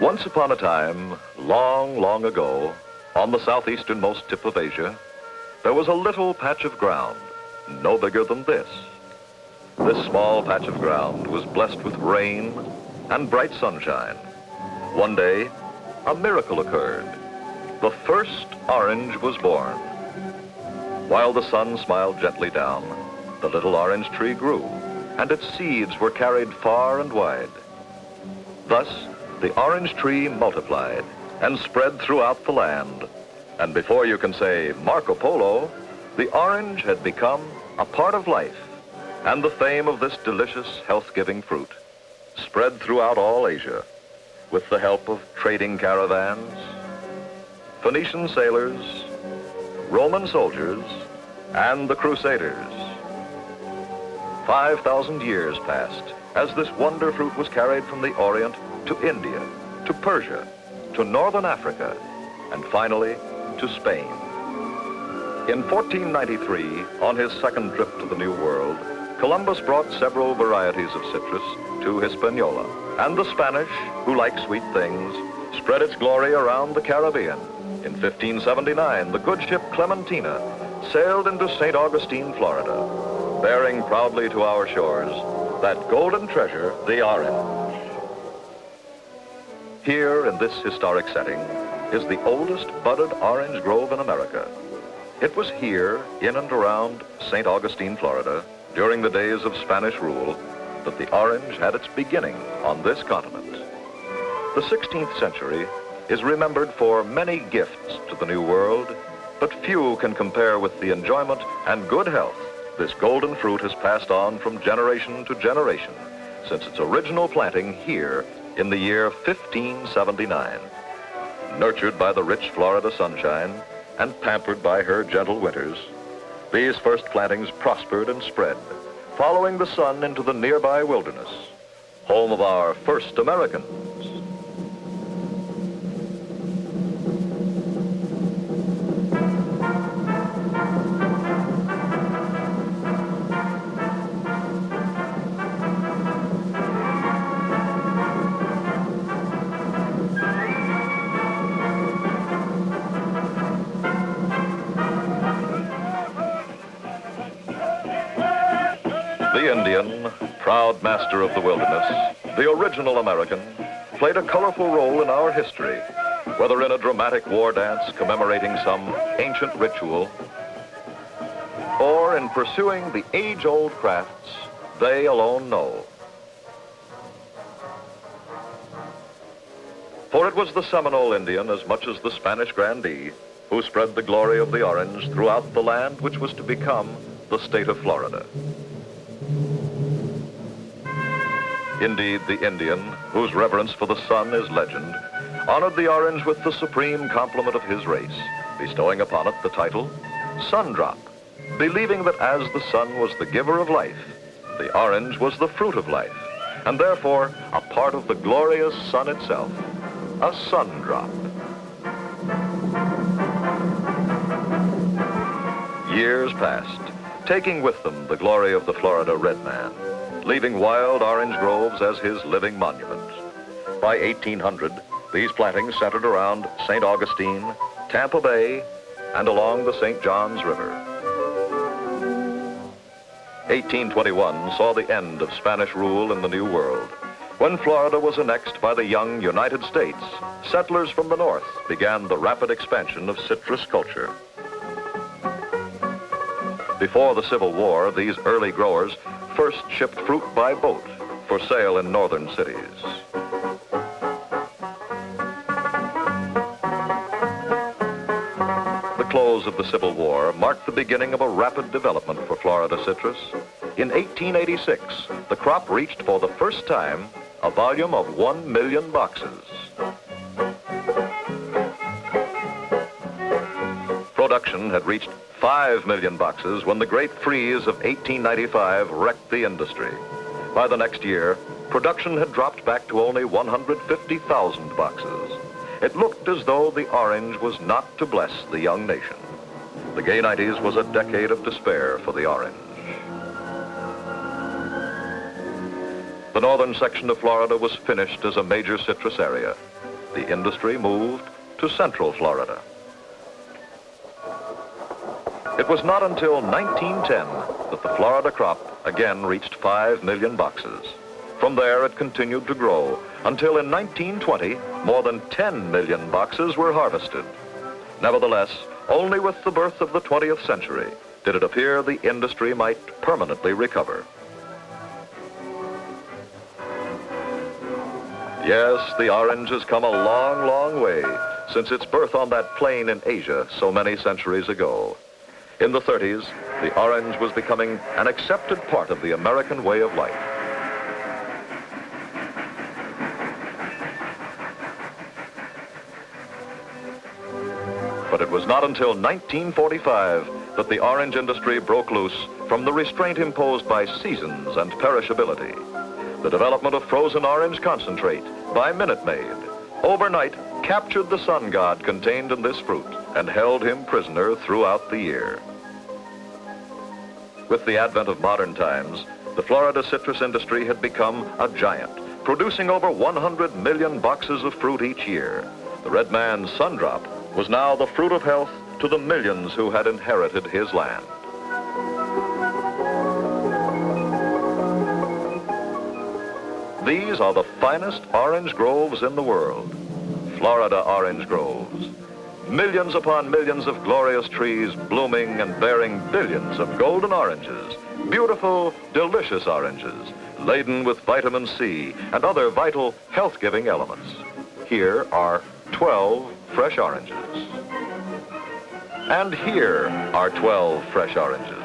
Once upon a time, long, long ago, on the southeasternmost tip of Asia, there was a little patch of ground, no bigger than this. This small patch of ground was blessed with rain and bright sunshine. One day, a miracle occurred. The first orange was born. While the sun smiled gently down, the little orange tree grew, and its seeds were carried far and wide. Thus, the orange tree multiplied and spread throughout the land. And before you can say Marco Polo, the orange had become a part of life, and the fame of this delicious, health-giving fruit spread throughout all Asia with the help of trading caravans, Phoenician sailors, Roman soldiers, and the Crusaders. 5,000 years passed as this wonder fruit was carried from the Orient to India, to Persia, to Northern Africa, and finally to Spain. In 1493, on his second trip to the New World, Columbus brought several varieties of citrus to Hispaniola, and the Spanish, who like sweet things, spread its glory around the Caribbean. In 1579, the good ship Clementina sailed into St. Augustine, Florida, bearing proudly to our shores that golden treasure, the orange. Here in this historic setting is the oldest budded orange grove in America. It was here, in and around St. Augustine, Florida, during the days of Spanish rule, that the orange had its beginning on this continent. The 16th century is remembered for many gifts to the New World, but few can compare with the enjoyment and good health this golden fruit has passed on from generation to generation since its original planting here in the year 1579. Nurtured by the rich Florida sunshine and pampered by her gentle winters, these first plantings prospered and spread, following the sun into the nearby wilderness, home of our first Americans. The Indian, proud master of the wilderness, the original American, played a colorful role in our history, whether in a dramatic war dance commemorating some ancient ritual, or in pursuing the age-old crafts they alone know. For it was the Seminole Indian, as much as the Spanish grandee, who spread the glory of the orange throughout the land which was to become the state of Florida. Indeed, the Indian, whose reverence for the sun is legend, honored the orange with the supreme compliment of his race, bestowing upon it the title Sundrop, believing that as the sun was the giver of life, the orange was the fruit of life, and therefore a part of the glorious sun itself, a sundrop. Years passed, taking with them the glory of the Florida red man, leaving wild orange groves as his living monument. By 1800, these plantings centered around St. Augustine, Tampa Bay, and along the St. Johns River. 1821 saw the end of Spanish rule in the New World. When Florida was annexed by the young United States, settlers from the north began the rapid expansion of citrus culture. Before the Civil War, these early growers first shipped fruit by boat for sale in northern cities. The close of the Civil War marked the beginning of a rapid development for Florida citrus. In 1886, the crop reached for the first time a volume of 1 million boxes. Production had reached 5 million boxes when the Great Freeze of 1895 wrecked the industry. By the next year, production had dropped back to only 150,000 boxes. It looked as though the orange was not to bless the young nation. The gay 90s was a decade of despair for the orange. The northern section of Florida was finished as a major citrus area. the industry moved to Central Florida. It was not until 1910 that the Florida crop again reached 5 million boxes. From there, it continued to grow until in 1920, more than 10 million boxes were harvested. Nevertheless, only with the birth of the 20th century did it appear the industry might permanently recover. Yes, the orange has come a long, long way since its birth on that plain in Asia so many centuries ago. In the 30s, the orange was becoming an accepted part of the American way of life. But it was not until 1945 that the orange industry broke loose from the restraint imposed by seasons and perishability. The development of frozen orange concentrate by Minute Maid overnight captured the sun god contained in this fruit and held him prisoner throughout the year. With the advent of modern times, the Florida citrus industry had become a giant, producing over 100 million boxes of fruit each year. The red man's Sundrop was now the fruit of health to the millions who had inherited his land. These are the finest orange groves in the world, Florida orange groves. Millions upon millions of glorious trees blooming and bearing billions of golden oranges, beautiful, delicious oranges, laden with vitamin C and other vital health-giving elements. Here are 12 fresh oranges. And here are 12 fresh oranges.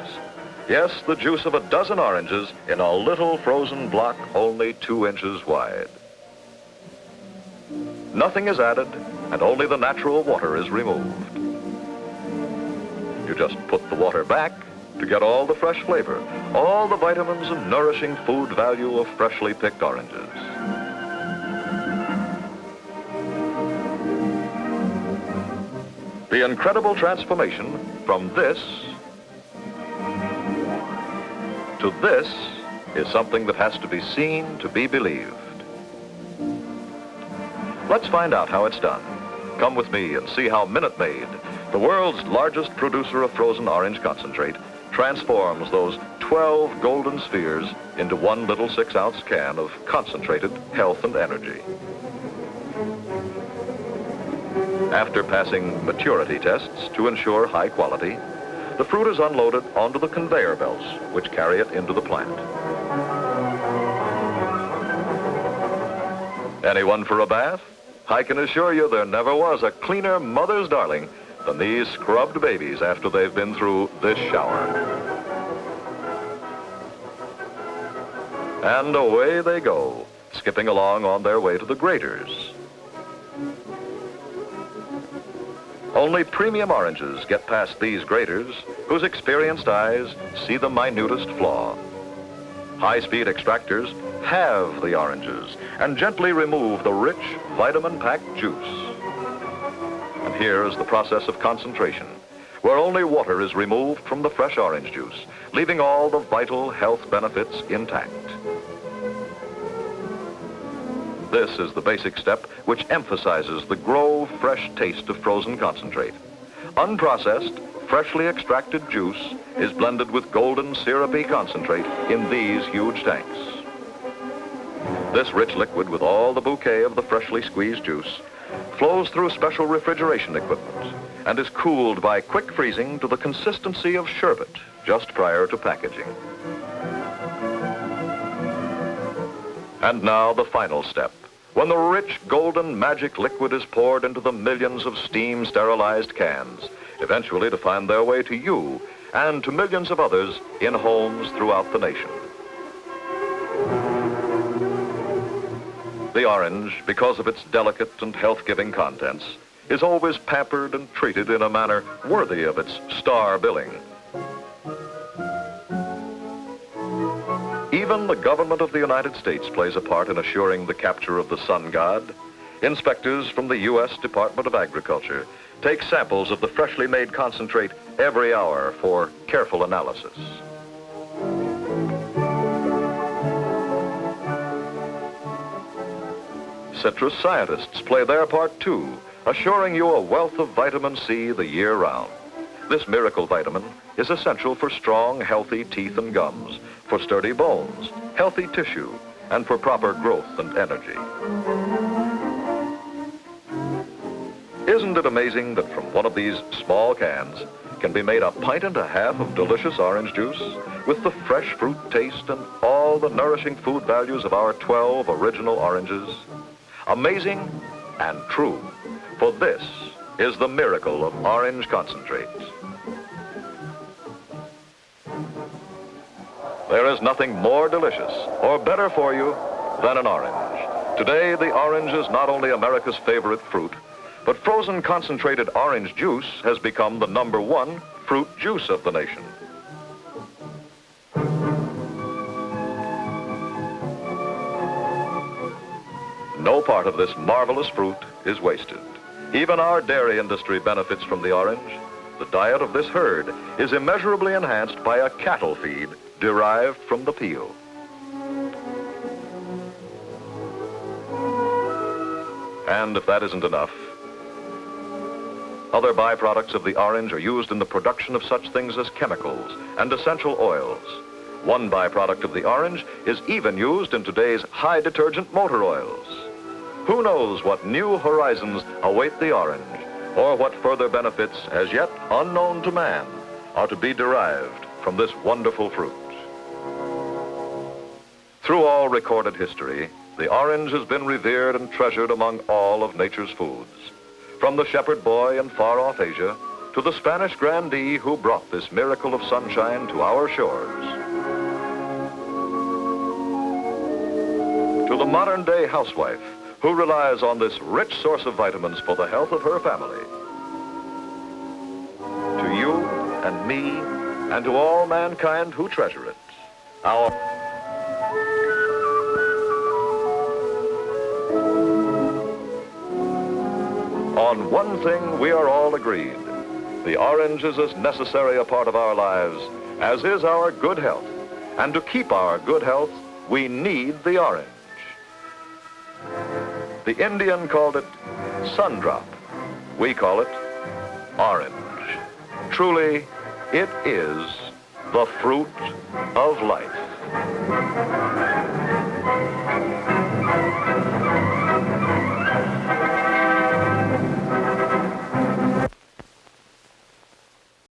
Yes, the juice of a dozen oranges in a little frozen block only 2 inches wide. Nothing is added, and only the natural water is removed. You just put the water back to get all the fresh flavor, all the vitamins and nourishing food value of freshly picked oranges. The incredible transformation from this to this is something that has to be seen to be believed. Let's find out how it's done. Come with me and see how Minute Maid, the world's largest producer of frozen orange concentrate, transforms those 12 golden spheres into one little 6-ounce can of concentrated health and energy. After passing maturity tests to ensure high quality, the fruit is unloaded onto the conveyor belts, which carry it into the plant. Anyone for a bath? I can assure you there never was a cleaner mother's darling than these scrubbed babies after they've been through this shower. And away they go, skipping along on their way to the graters. Only premium oranges get past these graters, whose experienced eyes see the minutest flaw. High-speed extractors halve the oranges and gently remove the rich, vitamin-packed juice. And here is the process of concentration, where only water is removed from the fresh orange juice, leaving all the vital health benefits intact. This is the basic step which emphasizes the Grove fresh taste of frozen concentrate. Unprocessed, freshly extracted juice is blended with golden syrupy concentrate in these huge tanks. This rich liquid with all the bouquet of the freshly squeezed juice flows through special refrigeration equipment and is cooled by quick freezing to the consistency of sherbet just prior to packaging. And now the final step, when the rich golden magic liquid is poured into the millions of steam sterilized cans, eventually to find their way to you and to millions of others in homes throughout the nation. The orange, because of its delicate and health-giving contents, is always pampered and treated in a manner worthy of its star billing. Even the government of the United States plays a part in assuring the capture of the sun god. Inspectors from the U.S. Department of Agriculture take samples of the freshly made concentrate every hour for careful analysis. citrus scientists play their part too, assuring you a wealth of vitamin C the year round. This miracle vitamin is essential for strong, healthy teeth and gums, for sturdy bones, healthy tissue, and for proper growth and energy. Isn't it amazing that from one of these small cans can be made a pint and a half of delicious orange juice with the fresh fruit taste and all the nourishing food values of our 12 original oranges? Amazing and true, for this is the miracle of orange concentrate. There is nothing more delicious or better for you than an orange. Today, the orange is not only America's favorite fruit, but frozen concentrated orange juice has become the #1 fruit juice of the nation. No part of this marvelous fruit is wasted. Even our dairy industry benefits from the orange. The diet of this herd is immeasurably enhanced by a cattle feed derived from the peel. And if that isn't enough, other byproducts of the orange are used in the production of such things as chemicals and essential oils. One byproduct of the orange is even used in today's high detergent motor oils. Who knows what new horizons await the orange, or what further benefits, as yet unknown to man, are to be derived from this wonderful fruit. Through all recorded history, the orange has been revered and treasured among all of nature's foods. From the shepherd boy in far-off Asia to the Spanish grandee who brought this miracle of sunshine to our shores, to the modern-day housewife who relies on this rich source of vitamins for the health of her family, to you and me and to all mankind who treasure it, On one thing we are all agreed. The orange is as necessary a part of our lives as is our good health. And to keep our good health, we need the orange. The Indian called it sundrop. We call it orange. Truly, it is the fruit of life.